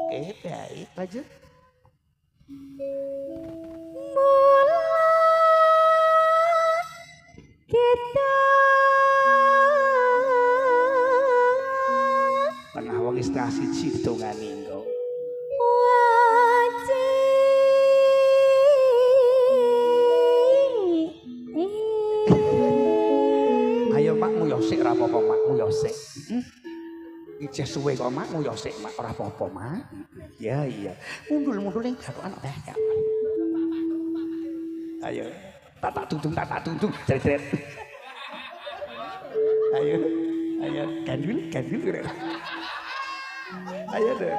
Oke, baik. Lanjut. Mula kita Pernah wong istilah siji dongane engko. Ayo makmu yo sik ora apa-apa makmu yo sik. Ijeh suwe kok makmu yo sik mak ora apa-apa mak. Ya iya. Mundul-mundul ning gakokan banyak. Ayo. Tak tudung jret-jret. Ayo. Ayo gandul. Ayo deh.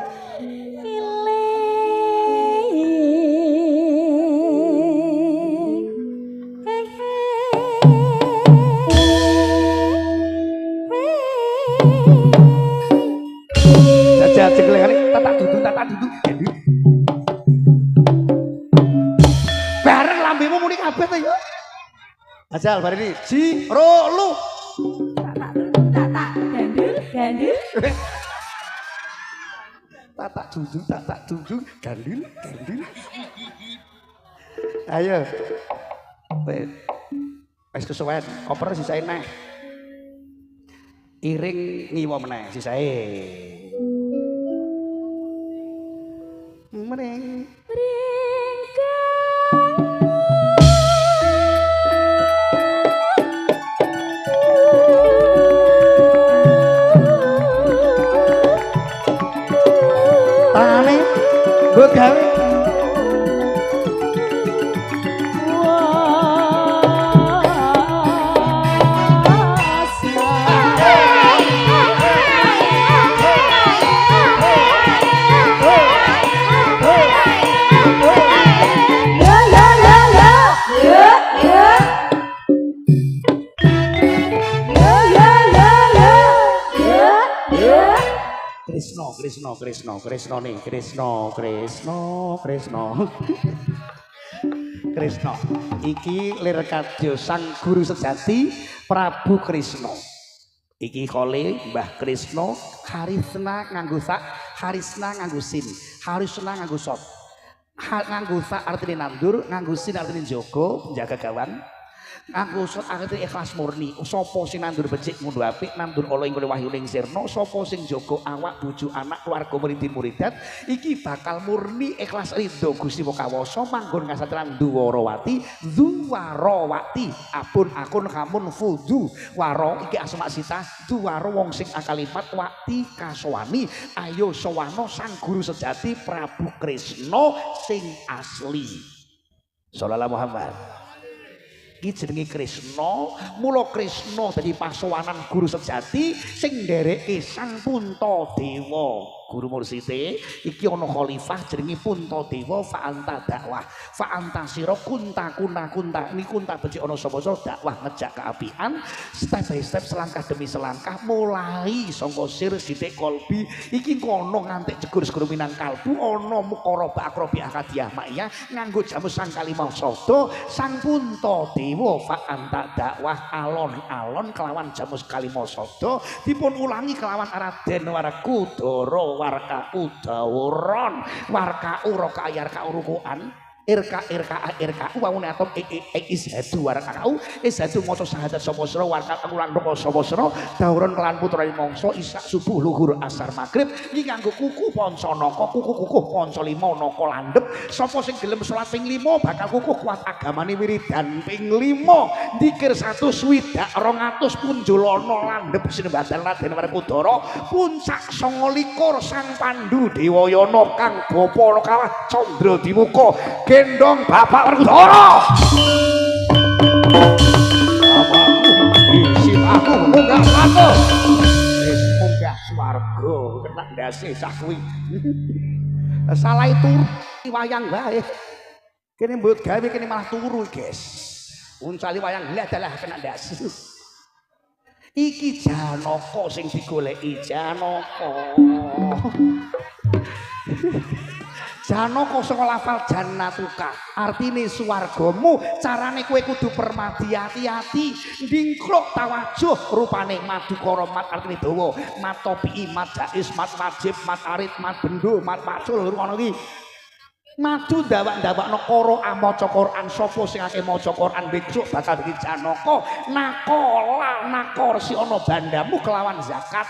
Jajal ceklengane tak duduk gandul. Bareng lambemu muni kabeh to ya. Jajal bar ini ji ro lu. gandul tak duduk gandul. Ayo. Wis kesuwen, koper sisae neh. Iring ngiwa meneh sisae. Mring. Tane nggo gawe Krisna iki lir kadya sang guru sejati Prabu Krisna. Iki kole Mbah Krisna Harisna nganggo sak, Harisna nganggo sin, Harisna nganggo sot. Nganggo sak artine nandur, nganggo sin artine jaga gawan. Nganggo sot artine ikhlas murni. Sapa sing nandur becik mundu apik, nandur ala ing wahyuning sirna, sapa sing jaga awak bojo anak keluarga murid-muridat iki bakal murni ikhlas ridho Gusti Kawasa manggon kasatran Duwarawati, Duwarawati. Apun akun kamun fudu. Waro iki asma sita, Duwara wong sing akalimat wati kasowani. Ayo sowana sang guru sejati Prabu Krisna sing asli. Sallallahu Muhammad. Iki jenenge Krisna, mula Krisna dadi pasowanan guru sejati sing ndereke Sang Puntadewa. Guru mursite iki ana khalifah jenenge Puntadewa Fa'anta dakwah. Fa'anta sira kunta ini kunta becik ana sapa dakwah ngejak keapian step by step selangkah demi selangkah mulai saka sir sithik kolbi iki kono nganti jegur minang kalbu ana mukaraba akrobi akadiyah maiyah nganggo jamu sang kalimah sada Sang Puntadewa Fa'anta dakwah alon-alon kelawan jamu kalimah sada dipun ulangi kelawan Raden Warakudara warka udawuron warka uroka yarka urukuan irka wawune atom ishadu warakau ishadu maca syahadat sapa sira warka ulan roko sapa sira dawuron kelan putra mangsa isak subuh luhur asar magrib iki nganggo kuku pancanaka kuku panca 5 naka landhep sapa sing gelem salat ping 5 bakal kukuh kuat agamane wiridan ping 5 dikir 100 swidak 200 punjulana landhep sinembadan Raden Warakudara puncak 29 sang Pandhu Dewayana kang bapa kawah Candra Dimuka gendong Bapak Warakudara. Isi aku munggah swarga. Wis munggah swarga kena ndase sak kuwi. Salah turu wayang wae. Kene mbut gawe kene malah turu, guys. Uncali wayang lha dalah kena ndase. Iki Janaka sing digoleki Janaka. Janaka saka lafal jannatuka artine swargamu carane kowe kudu permadi ati-ati ndingkluk tawajuh rupane madukara mat artine dawa mat topi mat jais mat wajib mat arit mat bendo mat macul ngono iki madu ndawak-ndawakno kara maca Quran sapa sing akeh maca Quran besok bakal dadi janaka nakor si ana bandamu kelawan zakat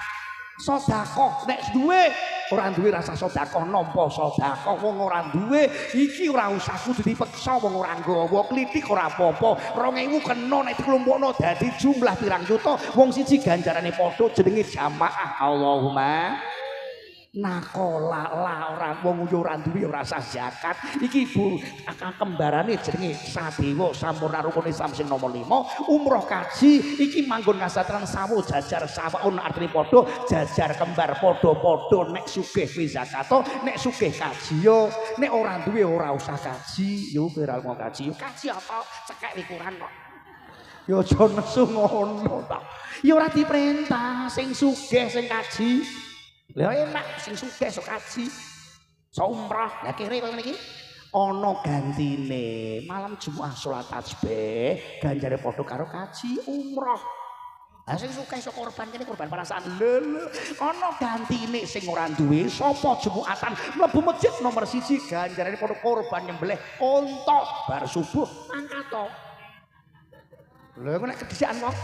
sedekah nek duwe ora duwe rasa sedekah nampa sedekah wong ora duwe iki ora usah kudu dipeksa wong ora nggawa klitik ora apa-apa 2000 kena nek dikelompokno dadi jumlah pirang juta wong siji ganjarane padha jenenge jamaah Allahumma nakola la ora wong yo ora duwe ora sah zakat iki Bu kembarane jenenge Sadewa sampurna rukun Islam sing nomor 5 umroh kaji iki manggon ngasatran sawu jajar sawaun artine padha jajar kembar padha-padha nek sugih fi zakato nek sugih kaji yo nek ora duwe ora usah kaji yo ora mau kaji yo kaji apa cekek likuran kok yo aja nesu ngono ta yo ora diperintah sing sugih sing kaji lha enak sing sugih sok kaji sok umrah lah kere koyo ngene iki ana gantine malam Jumat salat tasbih ganjare padha karo kaji umrah lah sing sugih sok korban kene korban perasaan lho ana gantine sing ora duwe sapa Jumatan mlebu masjid nomor 1 ganjarane padha korban nyembelih unta bar subuh angkat to lha nek kedisikan wong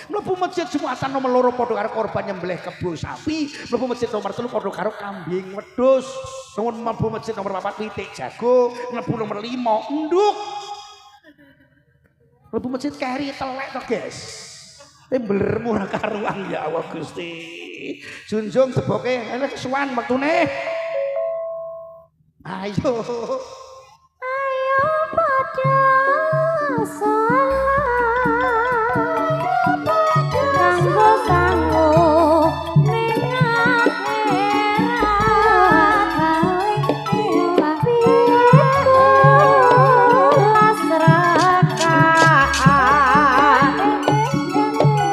mlebu masjid Jumatan nomor 2 padha karo korban nyembelih kebo sapi mlebu masjid nomor 3 padha karo kambing wedhus mlebu masjid nomor 4 pitik jago mlebu nomor 5 enduk mlebu masjid keri telek to guys belermu ora karuan ya Allah Gusti junjung deboke ana kesuwan wektune ayo pada salat Sanggo ning akhirat piku lasrakaan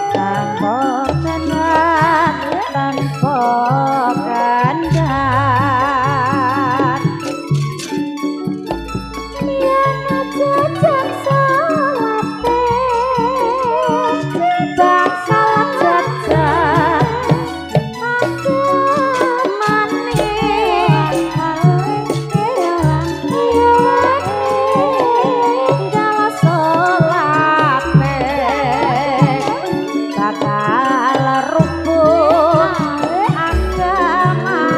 tanpa menat tanpa kandan yen jajan salate bang salat jajan aku maning tinggal salate bakal rukun agamane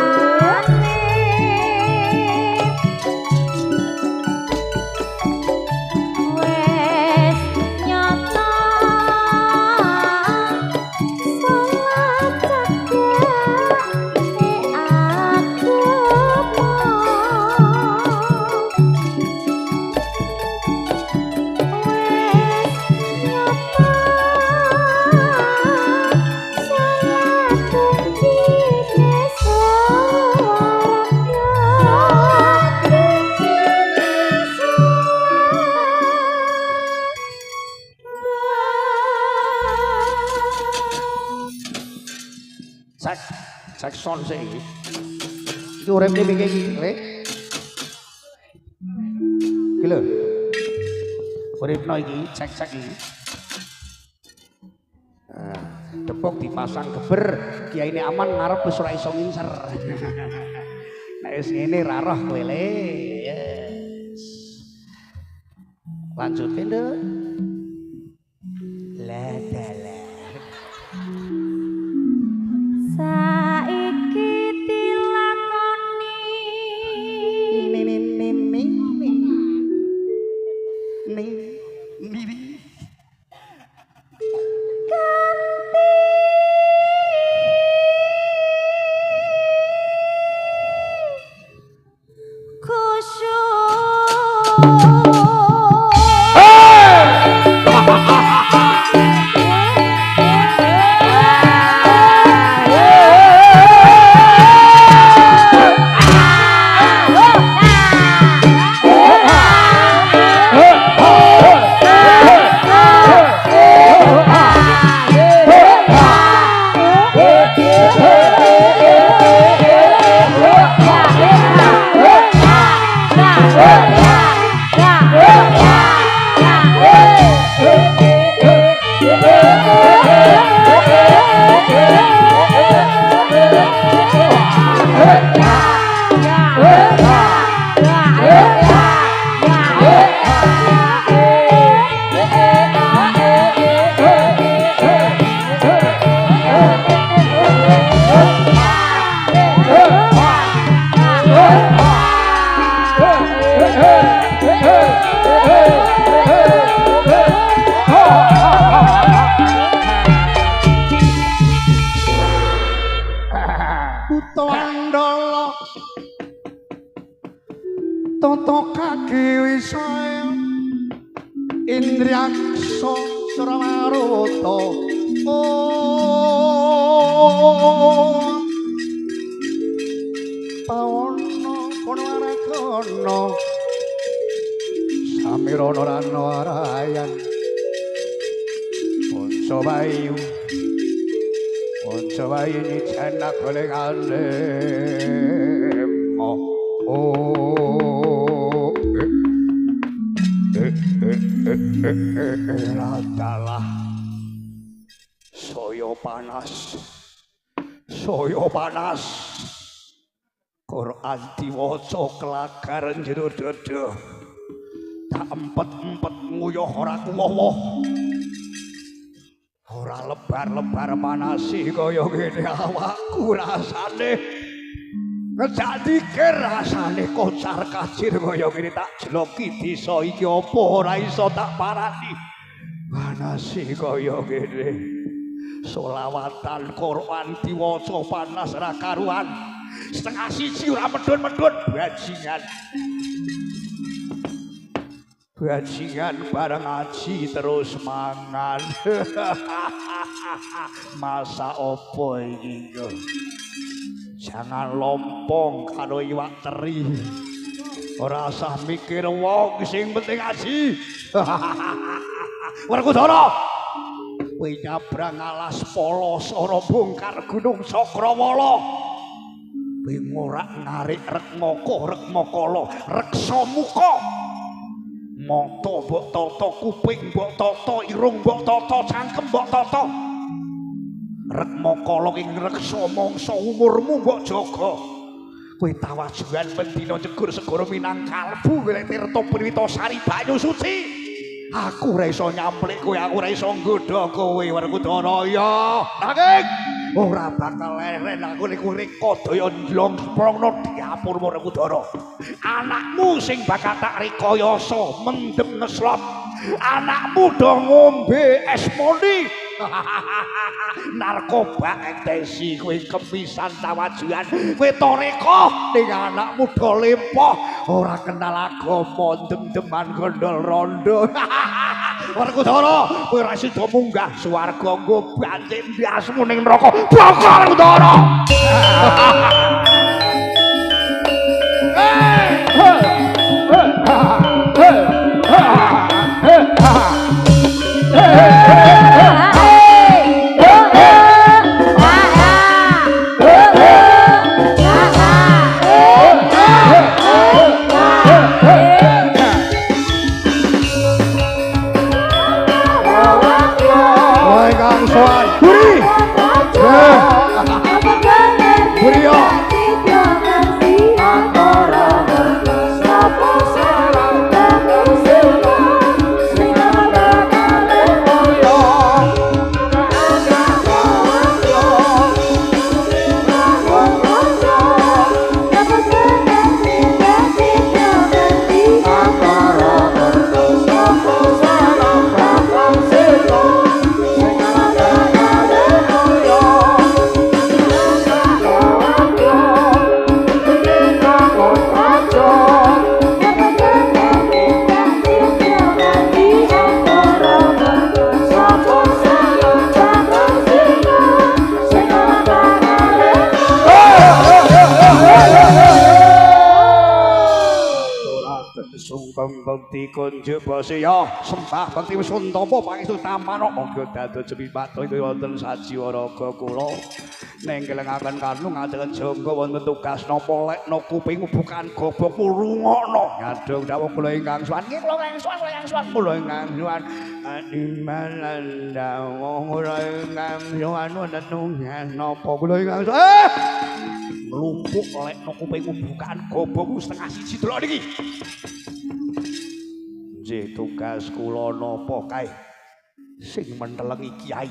wes nyata salat cekake aku wes nyata salat kuncine swarga cek son sik iki iki urip iki rek iki lho uripno iki cek iki depok dipasang geber kiyaine aman ngarep wis ora iso ngincer nek wis ngene ra roh kowe le yes lanjutin deh la saiki dilakoni Utandala Toto kaki wisaya Indriaksa Sramaruta Pawana Panwaragana Samirana Ranarayan Pancawayu Pancawayu Nijanak Golengane Radalah Soyo panas Quran diwaca kelagar jero dada tak empet-empet nguyuh ora kuwoh ora lebar-lebar panasi kaya ngene awakku rasane ngejak dikir rasane kocar kacir kaya ngene tak jloki desa iki apa ora iso tak parani panasi kaya ngene solawatan Quran diwaca panas ra karuan setengah siji ora medun-medun bajingan bareng ngaji terus mangan masa opo iki jangan lompong karo iwak teri ora usah mikir wong sing penting ngaji Werkudara kowe nyabrang alas polos ora bongkar gunung Cakrawala kowe ngorak narik rekmaka reksa muka mata mbok tata kuping mbok tata irung mbok tata cangkem mbok tata rekmaka ing reksa mangsa umurmu mbok jaga kowe tawajuan bendina njegur segara Minangkalbu golek tirta Pirwitasari banyu suci aku ora iso nyamplik kowe aku ora iso nggodha kowe Werkudara ya nanging ora bakal leren aku nek reka daya nlong-sprongno diapur Werkudara anakmu sing bakal tak rekayasa mendem ngeslop anakmu do ngombe es moni narkoba ekstasi kowe kemisan tawajuan kowe toreko ning anakmu do lempoh ora kenal agama dem-deman gondol rondo Werkudara kowe ora sida munggah swarga nggo bantik mbiasmu ning neraka bokor Werkudara Bakti kunjuk bosya sembah bakti Wisnuntama pangestu tamana monggo dados jemibato ing wonten sajiwaraga kula nengkelengaken kanu ngadegaken jangga wonten tugas napa lekna kuping bukan gobok rungokno nyadong dawuh kula ingkang suwan nggih kula ingkang suwan kula ingkang suwan adimalan dawuh kula ingkang suwan wonten tugas napa kula ingkang suwan mlumpuk lekna kuping bukan gobok setengah siji delok niki tugas kula napa kae sing mentelengi kiai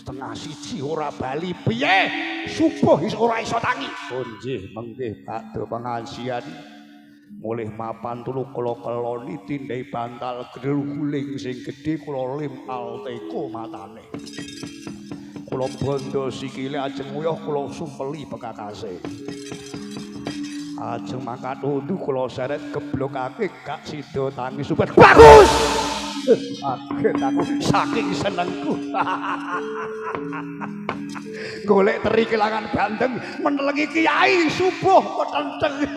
setengah siji ora bali piye subuh wis ora iso tangi. Oh nggih mengke badhe pengajian mulih mapan tulu kula keloni tindai bantal gedhe guling sing gedhe kula limpal teko matane. Kula bondo sikile ajeng uyah kula sumpeli bekakase. Ajeng mangkat undu kula seret geblokake gak sida tangi super bagus. Kaget aku saking senengku. Golek teri kelangan bandeng menelengi kiai subuh petenteng.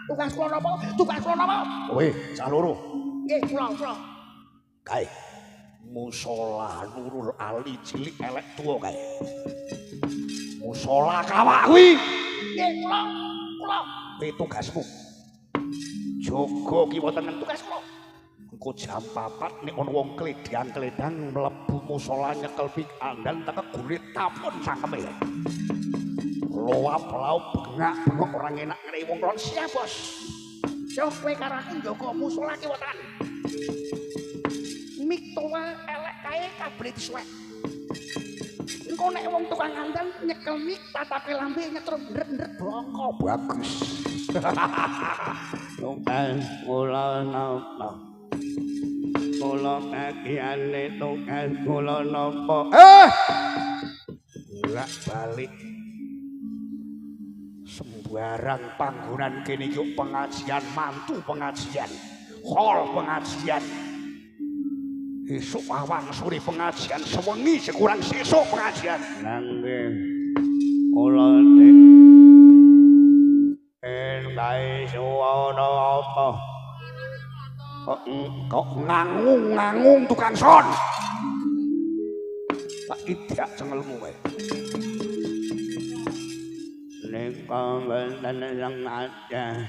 Tugas kula napa? Tugas kula napa? Kowe cah loro. Nggih kula. Kae musala Nurul Ali cilik elek tuwa kae. Musala kawak kuwi. Nggih kula. Kuwi tugasmu. Jaga kiwa tengen tugas kula. Engko jam 4 nek ana wong kledang-kledang mlebu musala nyekel pik andan teka gulit tapun sangkeme. Loap-laup bengak-bengok orang enak ngene wong klon siap bos. Yo kowe karo aku njaga musala ki wetan. Mik tua elek kae kabeh disuwek. Engko nek wong tukang andan nyekel mik tatape lambe nyetrum ndret-ndret blongko bagus. Tukang kula napa? Kula kakiane tukang kula napa? Bolak balik sembarang panggonan kene iki pengajian mantu pengajian hol pengajian esuk awan sore pengajian sewengi sekurang sesuk pengajian nangge kula nek entai suwana apa kok ngangung tukang son tak idak cengelmu wae nek kamben yang ada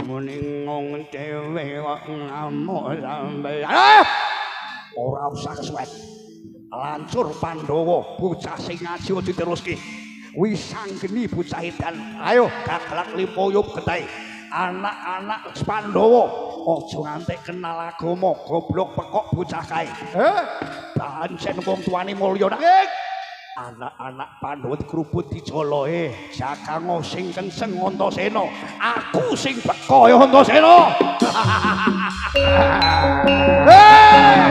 muningung dhewe kok ngamuk sampe ora usah kesuwen lancur Pandhawa bocah sing ngaji aja diteruske wis sanggeni bocah edan ayo gaglak limpuyup getahe anak-anak Pandhawa aja ngantek kenal agama goblok pekok bocah kae pancen wong tuane mulya nanging anak-anak Pandhawa dikrubut dijoloe Jakango sing kenceng Antasena aku sing beko ya Antasena. Yeah.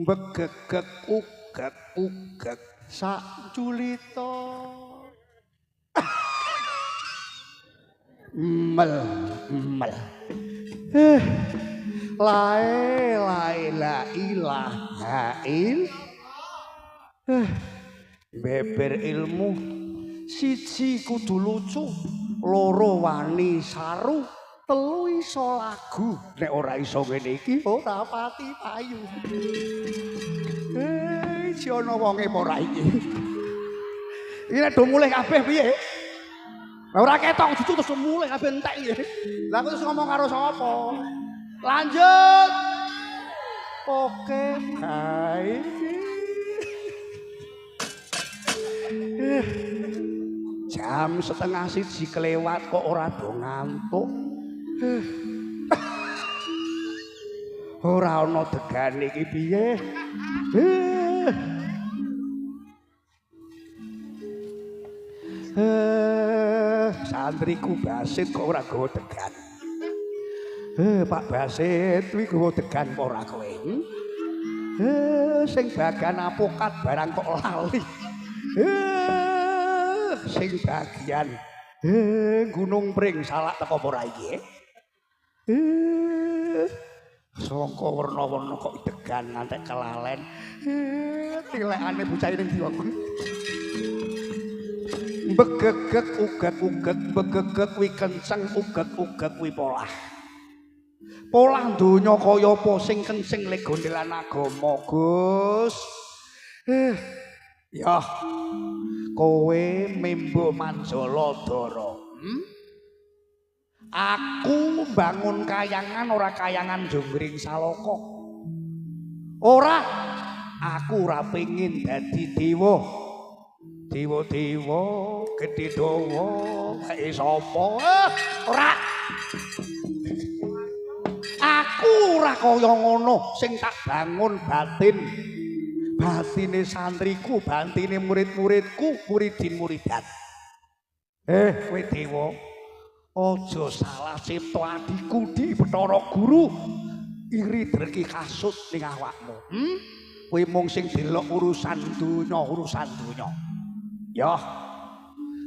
begegek ugek sak culita mel lae la ilaha beber ilmu siji kudu lucu loro wani saru telu iso lagu nek ora iso ngene iki ora pati payu si ana wonge apa ora iki nek do mulih kabeh piye ora ketok dudu terus mulih kabeh entek iki lha terus ngomong karo sapa lanjut oke baik jam 1:30 kelewat kok ora do ngantuk ora ana degane iki piye santriku Basit kok ora gawa degan Pak Basit kuwi gawa degan apa ora kowe sing bagian apokat barang kok lali sing bagian Gunung Pring salak teko apa ora iki sangka werna-werna kok degan ngantek kelalen tilekane bocah ning diwa begegek ugek begegek wi kenceng ugek wi polah donya kaya apa sing kenceng lek gondelan agama Gus ya kowe membo Manjala Dara aku bangun kayangan ora kayangan Jonggring Saloka ora aku ora pengin dadi dewa gedhe dawa kae sapa ora aku ora kaya ngono sing tak bangun batine santriku batine murid-muridku muridin-muridat kowe dewa aja salah cipta adiku di Bathara Guru iri dreki kasut ning awakmu kowe mung sing delok urusan donya ya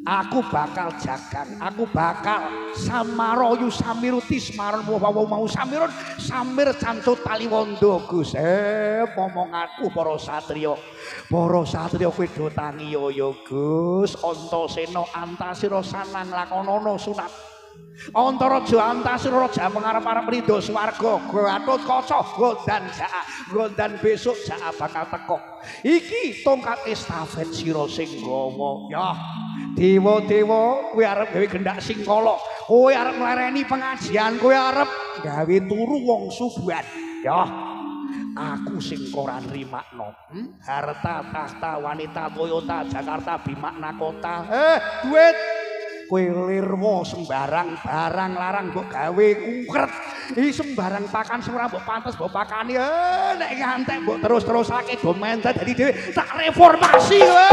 aku bakal jagang aku bakal samaroyu samiruti samaron mau samirun samir cancut taliwondo Gus momonganku para satriya kowe do tangi ya Gus Antasena Antasira sanang lakonana sunat Antaraja Antasira raja mengarep-arep ridho swarga Gatut Kaca gondan besok jak bakal teko iki tongkat estafet sira sing gawa ya dewa-dewa kowe arep gawe gendak singkala kowe arep nglereni pengajian kowe arep gawe turu wong subuhan ya aku sing ora nrimakno harta tahta wanita Toyota Jakarta bimakna kota duit kowe lirwa sembarang barang larang mbok gawe ungkret iki sembarang pakan sing ora mbok pantes mbok pakani nek ngantek mbok terus-terusake do mentet dadi dhewe tak reformasi kowe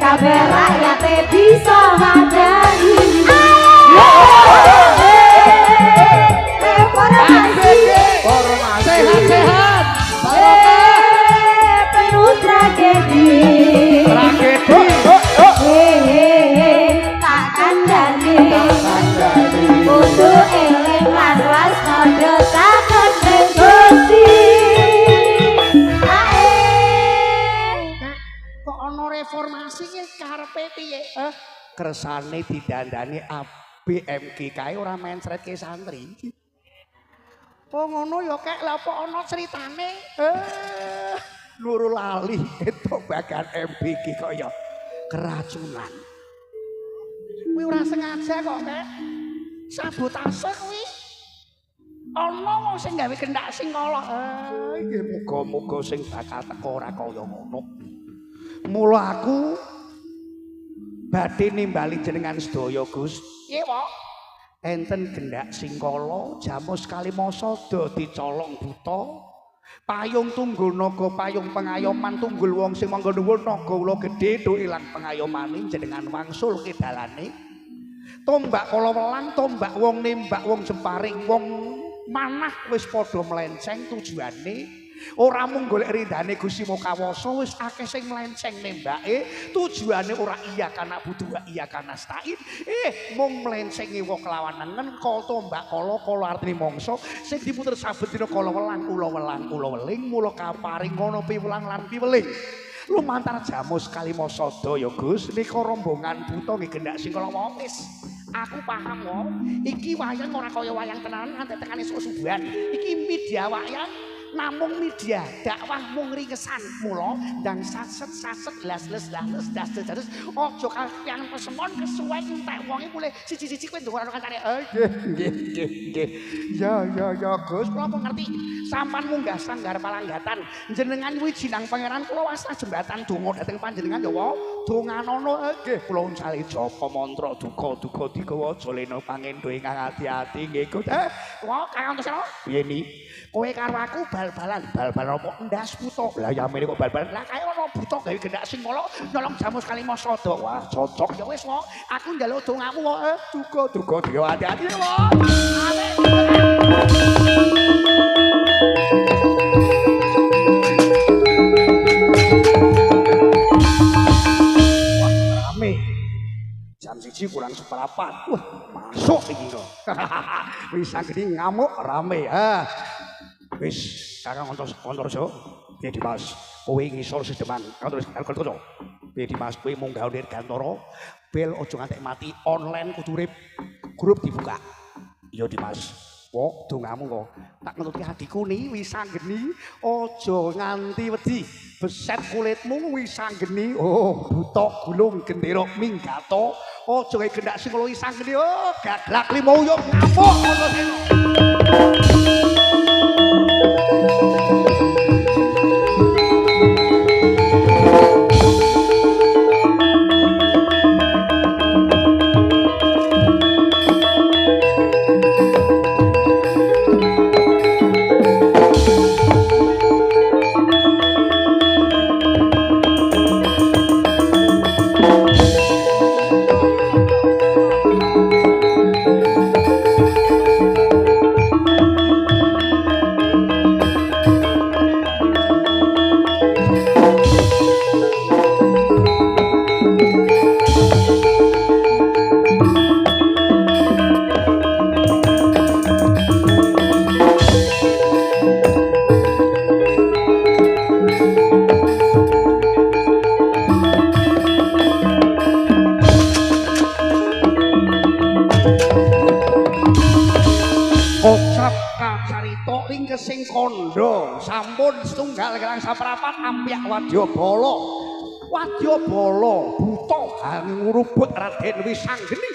kabeh rakyate bisa madani sehat-sehat penuh tragedi tak kandani kudu eling lan waspada takon Gusti kok ana reformasi ki karepe piye kersane didandani ABMG kae ora mencretke santri oh ngono ya kek lha apa ana critane luru lali itu bagian MBG kaya keracunan kuwi ora sengaja kok kek sabotase kuwi ana wong sing gawe gendak singkala. Nggih muga-muga sing bakal teko ora kaya ngono. Mula aku badhe nimbali jenengan sedaya Gus. Piye, Pak? Enten gendak singkala jamus kalimasa dadi colong buta. Payung tunggul naga payung pengayoman tunggul wong sing mangga nuwun naga ula gedhe tok ilang pengayomane jenengan wangsul ke dalane. Tombak kala welang tombak wong nembak wong jemparing wong manah wis padha melenceng tujuane ora mung golek ridane Gusti Mokawasa wis akeh sing melenceng nembake tujuane ora iya kana budu iya kana stain mung melencenge wong kelawan nengen kala tombak kala artine mangsa sing diputer saben dina kala welang kula weling mula kaparing ngono piwulang lan piweling lumantar jamus kalimasa daya Gus nika rombongan buta nggih gendak singkala wis. Aku paham kok. Iki wayang ora kaya wayang tenanan nganti tekane susuban. Iki media wayang namung media dakwah mung ringkesan. Mula ndang saset las-les das-das aja kapian pesemon kesuwen entek wonge mulih siji-siji kowe ndonga karo kancane. Nggih. Ya Gus, kula pun ngerti. Sampan munggah sanggar palanggatan jenengan wijinang pangeran kula wasna jembatan donga dhateng panjenengan ya wa donganono nggih kula uncali japa mantra duka digawa aja lena pangendo ingkang ati-ati nggih Gus wa Kang Antasena piye ni kowe karo aku bal-balan apa ndas buta lah ya mene kok bal-balan lah kaya ana buta gawe gendak singkala nyolong jamus kalimasa wah cocok ya wis wa aku njaluk dongamu wa duka dia hati-hati wa jam 1 kurang seperapat. Wah, masuk iki lho. Wis sanggeni ngamuk rame. Wis Kakang Antasena. Piye Dimas? Kowe ngisor sedeman. Antasena. Piye Dimas? Kowe munggah ndir Gantara. Bel aja ngantek mati online kudu urip. Grup dibuka. Iya Dimas. Wong dongamu kok tak ngeluti adikku ni wis sanggeni aja nganti wedi beset kulitmu wis sanggeni buta gulung gendera minggato aja gawe gendak sing wis sanggeni gaglak limo uyuh ngamuk ngono sing kondo sampun setunggal kirang saprapat ampyak wadyabala buta ngurubut Raden Wisanggeni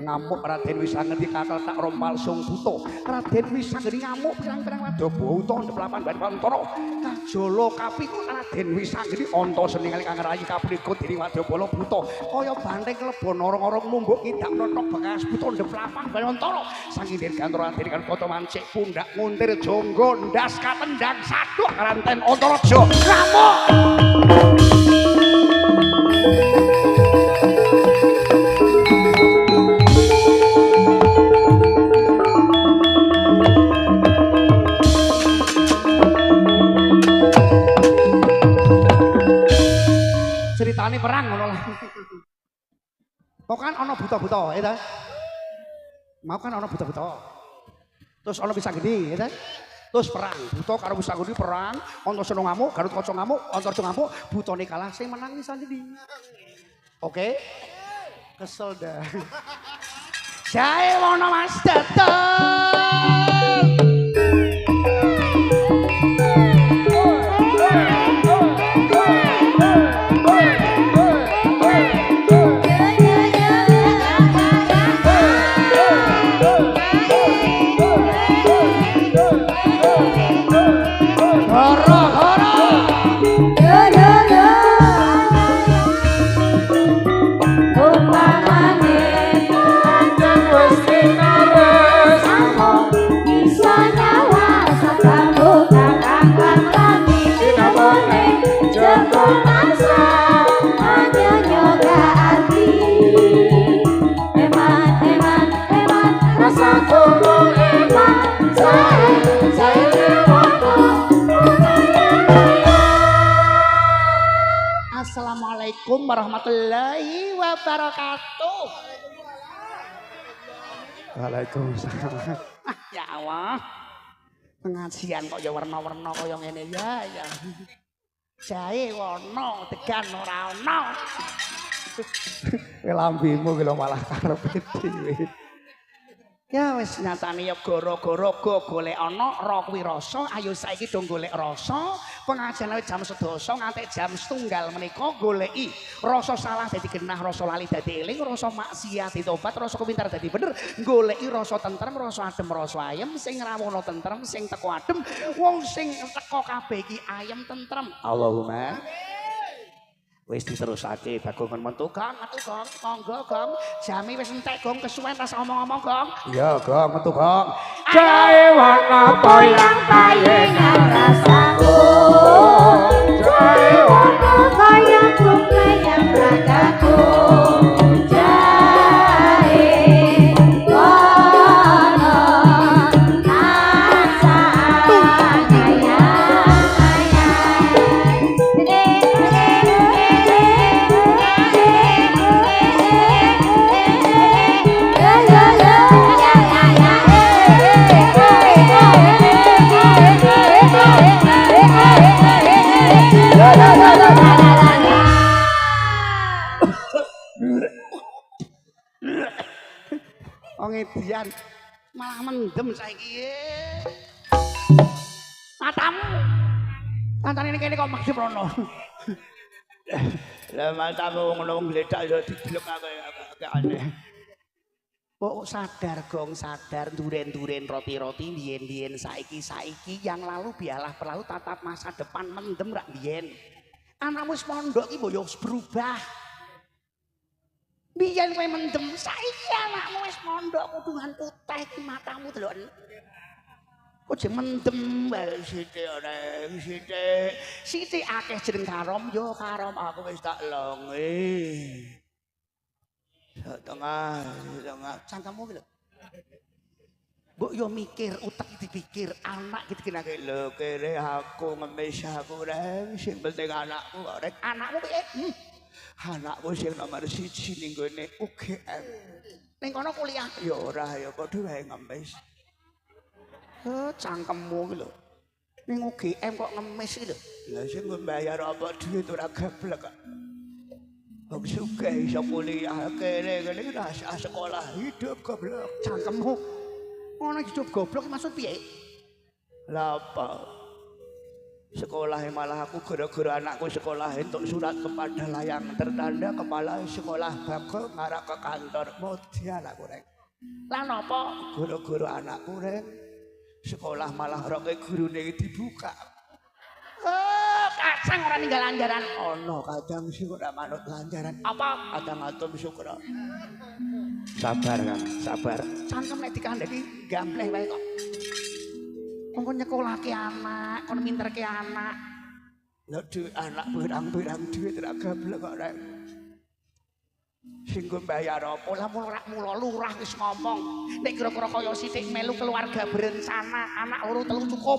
ngamuk Raden Wisanggeni kathah tak rompal sung buta Raden Wisanggeni ngamuk pirang-pirang wadyabala ndeplapan Bantara kajala kapikut Raden Wisanggeni Antasena kali kang rayi kapikut dening wadyabala buta kaya banteng klebon orong-orong numbuk ngidak notok bekas buta ndeplapan Bantara saking dirgantara dirikan foto mancik pundak nguntir jonggo ndas katendang saduh Ranten Antaraja ngamuk ceritane perang ngono lah. Kok kan ana buta-buta ya ta? Mau kan ana buta-buta. Terus ana Wisanggeni ya ta? Terus perang, buta karo Wisanggeni perang, Antasena ngamuk, Garutkaca ngamuk, Antarja ngamuk, butane kalah sing menang Wisanggeni. Oke? Kesel dah. Jae wono Mas dateng. Assalamualaikum warahmatullahi wabarakatuh. Waalaikumsalam. Ya Allah. Pengajian kok ya warna-warna kaya ngene ya. Jahe wono, degan ora ono. Lambimu ki lho malah karepe dhewe. Ya wis nyatane ya gara-gara golek ana ra kuwi rasa, ayo saiki do golek rasa. Pengajian jam 11 nganti jam 1 menika goleki rasa salah dadi genah, rasa lali dadi eling, rasa maksiat ditobat, rasa kepintar dadi bener. Goleki rasa tentrem, rasa adem, rasa ayem, sing rawono tentrem, sing teko adem, wong sing teko kabeh iki ayem tentrem. Allahumma wis diterusake Bagong mentu Gong, metu Gong, monggo Gong. Jami wis entek Gong, kesuwen tas omong-omong Gong. Iya Gong, metu Gong. Jahe warna koyang payengan rasaku. Jahe warna koyang kumlayang ragaku. Jahe warna rasaan Edian malah mendem saiki. Matamu. Antane kene kok maksud rono. Lah matamu ngono ngledak ya didelok agak aneh. Kok sadar Gong, sadar duren-duren roti-roti biyen-biyen saiki yang lalu biarlah berlalu, tatap masa depan mendem rak biyen. Anakmu wis mondok iki mbok yo berubah. Biyen kowe mendem, saiki anakmu wis mondok kudungan putih iki matamu delok. Kok jeng mendem wae sithik ora sithik. Sithik akeh jeneng karom yo karom aku wis tak longe. Tengah cangkemmu ki lho. Mbok yo mikir, utek dipikir, anak iki kenake lho kere aku ngemis aku reng sing penting anakku reng. Anakmu piye? Anakku sing nomor 1 ning gone UGM. Ning kono kuliah ya ora ya padha wae ngemis. Cangkemmu ki lho. Ning UGM kok ngemis ki lho. Lah sing mbayar apa duit ora gablek kok. Wong sugih iso kuliah kene rasa sekolah hidup goblok. Cangkemmu. Ngono hidup goblok maksud piye? Lah apa? Sekolah malah aku gara-gara anakku sekolah entuk surat kepada layang tertanda kepala sekolah Bagong ngarep ke kantor modal aku rek. Lah napa? Gara-gara anakku rek sekolah malah roke gurune dibuka. Kacang ora ninggal lanjaran. Ono kadang sing ora manut lanjaran. Apa? Kadang atom syukur. Sabar kan, sabar. Cangkem nek dikandhani gambleh wae kok. Kon nyekolahke anak, kon minterke anak. Lah dhuwit anak pirang-pirang dhuwit ora gablek kok rek. Sing nggo mbayar apa? Lah mula lurah wis ngomong. Nek kira-kira kaya sithik melu keluarga berencana, anak loro telu cukup.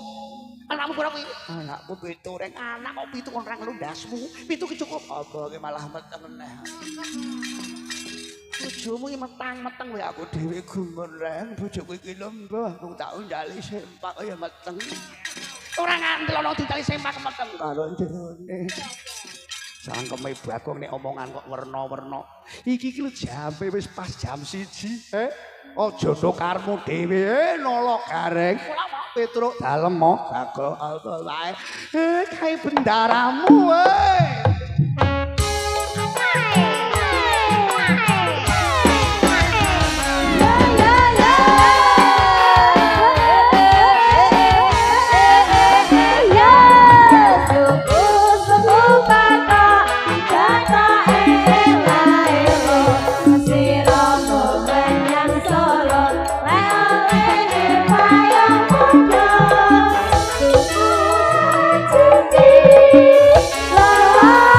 Anakmu kira kuwi? Anakku 7 rek. Anak kok 7 kon rang ndasmu. 7 ki cukup. Apa ki malah meteng meneh. Bojomu iki metang-meteng wae aku dhewe gumun reng. Bojoku iki lho mbah mung tak undali sempak kaya meteng. Ora ngandel ana ditali sempak meteng karo jerone. Cangkeme Bagong nek omongan kok werna-werna. Iki lho jambe wis pas jam 1. Aja dokarmu dhewe nolok gareng. Petruk dalem mo Bagong apa wae. Kae bendaramu wae. La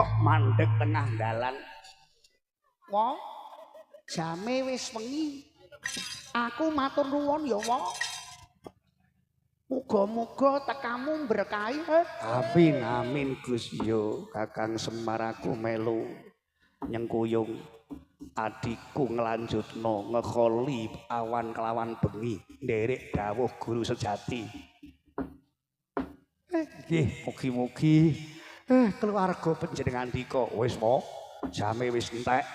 kok mandek tengah dalan. Wong jame wis wengi. Aku matur nuwun ya wong. Muga-muga tekamu berkahi. Amin amin Gus yo Kakang Semar aku melu nyengkuyung adikku ngelanjutno ngekoli awan kelawan bengi nderek dawuh guru sejati. Nggih mugi-mugi keluarga panjenengan dika wis mo jame wis entek.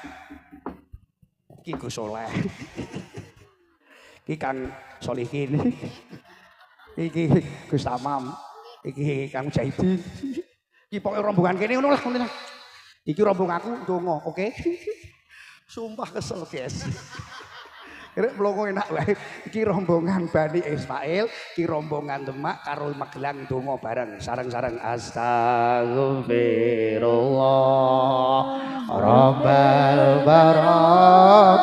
Iki Gus Soleh. Iki Kang Solihin. Iki Gus Tamam. Iki Kang Jaidi. Iki pokoke rombongan kene ngono lah. Iki rombonganku ndonga, oke? Sumpah kesel, guys. Rek mlongo enak wae. Iki rombongan Bani Ismail, iki rombongan Demak karo Magelang ndonga bareng sareng-sareng astagfirullah rabbal barok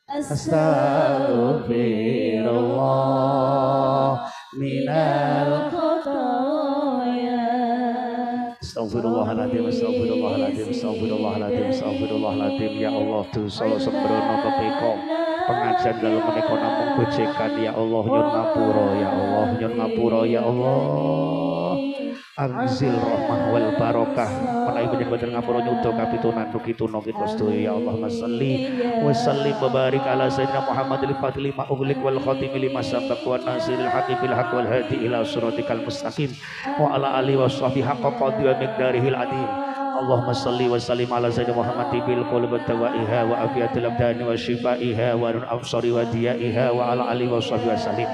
astagfirullah minal khotoya. Astagfirullahaladzim, astagfirullahaladzim, astagfirullahaladzim, astagfirullahaladzim. Ya Allah, dosa sembrono pepeko pengajian dalam menika namung gojekan. Ya Allah, nyun ngapura. Ya Allah, nyun ngapura. Ya Allah, anzil rahmah wal barokah menawi panjenengan ngapura nyuda kapitunan tukituna kita sedaya. Ya Allah, masalli wa sallim wa barik ala sayyidina Muhammadil fatih lima ughliq wal khatim lima sabaq wa nasiril haqqi bil haqq wal hadi ila siratikal mustaqim wa ala alihi washabihi haqqa qadri wa miqdarihil adhim. Allahumma salli wa sallim ala sayyidina Muhammad bil qulub tawaiha wa afiyatil abdani wa shifaiha wa nun absari wa diyaiha wa ala alihi washabihi wasallim.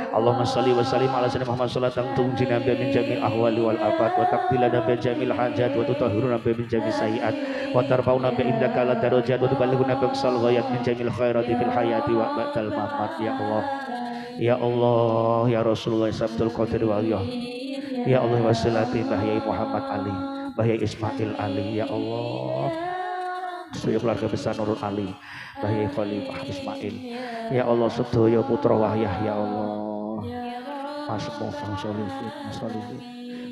Allahumma salli wa sallim ala sayyidina Muhammad salatan tunjina bi min jamil ahwali wal afat wa taqdilana bi jamil hajat wa tutahhiruna bi min jamil sayiat wa tarfauna bi indaka la darajat wa tuballighuna bi aqsal ghayat min jamil khairati fil hayati wa ba'dal mamat. Ya Allah, ya Allah, ya Rasulullah Sabtul Qadir waliyah. Ya Allah wasilati Bahyai Muhammad Ali, Bahyai Ismail Ali. Ya Allah, sedaya keluarga besar Nurul Ali, Bahyai Khalifah Ismail. Ya Allah, sedaya putra wahyah. Ya Allah, Mas Mofang Solihin, Mas Solihin,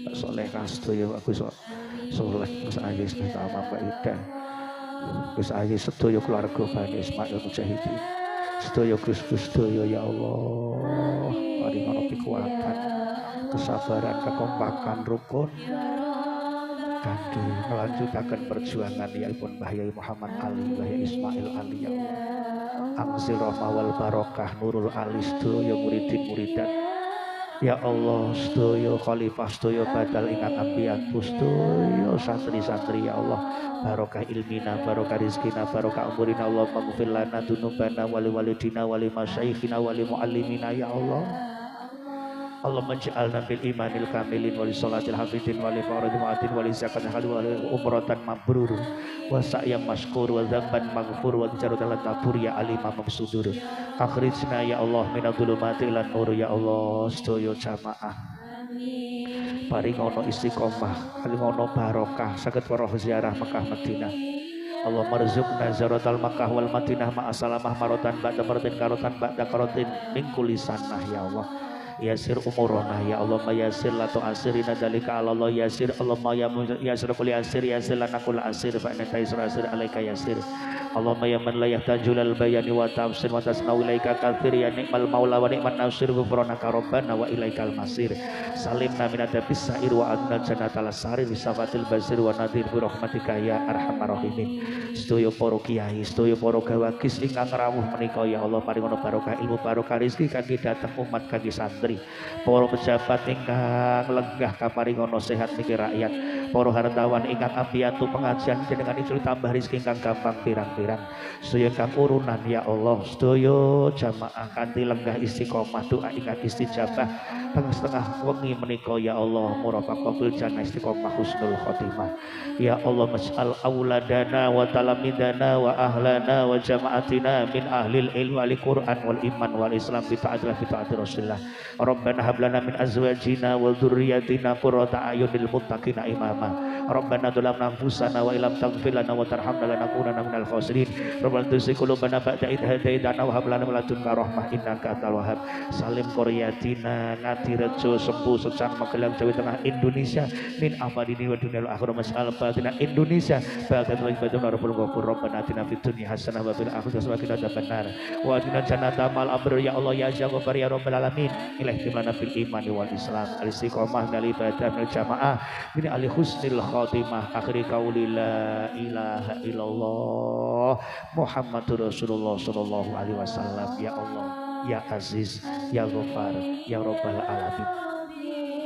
Mas Soleh Kastoyo, Agus Soleh, Mas Ayis, Mas Tamam, Mbak Ida, Gus Ayis, sedaya keluarga Bani Ismail Mujahidin, sedaya Gus-Gus sedaya. Ya Allah, paringono pikuwatan, kesabaran, kekompakan, rukun kangge melanjutaken perjuangan ya pun Bahyai Muhammad Ali, Bahyai Ismail Ali. Ya Allah, angzil rahmah wal barokah Nurul Ali sedaya muridin muridan. Ya Allah, sedaya khalifah, sedaya badal ingkang ambiyantu, sedaya santri-santri. Ya Allah, barokah ilmina, barokah rizkina, barokah umurina. Allah maghfir lana dunubana wali walidina wali masyayikhina wali muallimina. Ya Allah, Allah menja'alna bil imanil kamilin wali sholatil hafidin wali fa'radil mu'atin wali zakatil hali wali umratan mabrur wa sa'yam mashkur wa zamban maghfur wa tijaratan tabur ya alimah mamsudur. Akhrijna ya Allah minadulumati ilan nur. Ya Allah, sedaya jamaah paringono istiqomah, paringono barokah saged para ziarah Mekah Madinah. Allah marzuqna zaratal Makkah wal Madinah ma'asalamah marotan ba'da marotin karotan ba'da karotin min kulli sanah. Ya Allah, yasir umurona. Ya Allah, yasir la tu'asirina dalika ala Allah yasir. Allahumma yasir kulli asir yasir lana kulli asir fa inna taisir asir alaika yasir. Allahumma ya man la yahtajul al bayani wa tafsir wa tasnau ilaika kathir ya ni'mal maula wa ni'man nasir ghufranaka rabbana wa ilaikal masir. Salimna min adabis sa'ir wa adna jannatal sari bi safatil basir wa nadir bi rahmatika ya arhamar rahimin. Sedaya para kiai, sedaya para gawagis ingkang rawuh menika ya Allah paringono barokah ilmu, barokah rezeki kangge dhateng umat, kangge santri, para pejabat ingkang lenggah kaparingono sehat niki rakyat, para hartawan ingkang ambiyantu pengajian jenengan ijo tambah rezeki ingkang gampang pirang-pirang, sedaya kang urunan. Ya Allah, sedaya jamaah kanthi lenggah istiqomah doa ingkang istijabah tengah-tengah wengi menika. Ya Allah, murafaqah fil jannah istiqomah husnul khotimah. Ya Allah, mas'al auladana wa talamidana wa ahlana wa jama'atina min ahlil ilmi wal Qur'an wal iman wal Islam bi ta'ati Rasulillah. Rabbana hab lana min azwajina wa dzurriyyatina qurrata a'yunil muttaqina imama Rabbana dzalamna anfusana wa illam taghfir lana wa tarhamna lanakunanna minal khasirin. Rabbana tuzigh qulubana ba'da idh hadaytana wa hab lana min ladunka rahmah innaka antal wahhab. Salim Koryatina Ngadirejo Sempu Secang Magelang Jawa Tengah Indonesia min afadini wa dunyal akhirah mas'al batina Indonesia bagat wa ibadun rabbul ghafur. Rabbana atina fid dunya hasanah wa fil akhirati hasanah wa qina adzabannar wa atina jannata mal abrar ya Allah ya Jaghfar ya rabbal alamin. Ilahi timlana fil imani wal islam al istiqomah dal ibadah wal jamaah min ali husnil khatimah akhiri qauli la ilaha illallah Muhammadur Rasulullah sallallahu alaihi wasallam. Ya Allah ya Aziz ya Ghaffar ya rabbal alamin.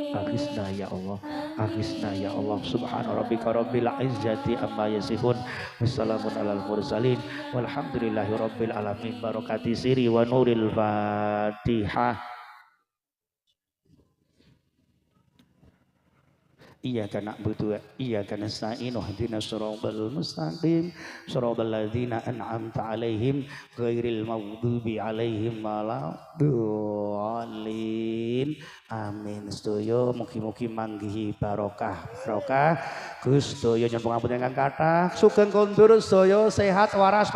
Aghithna ya Allah, aghithna ya Allah. Subhana rabbika rabbil izzati amma yasifun, wassalamun alal mursalin, walhamdulillahi rabbil alamin. Barakati siri wa nuril Fatihah. Iyyaka na'budu wa iyyaka nasta'in ihdinas siratal mustaqim siratal ladzina an'amta 'alaihim ghairil maghdubi 'alaihim waladdallin. Amin. Sedaya mugi-mugi manggihi barokah Gus sedaya nyuwun pangapunten ingkang kathah, sugeng kondur sedaya sehat waras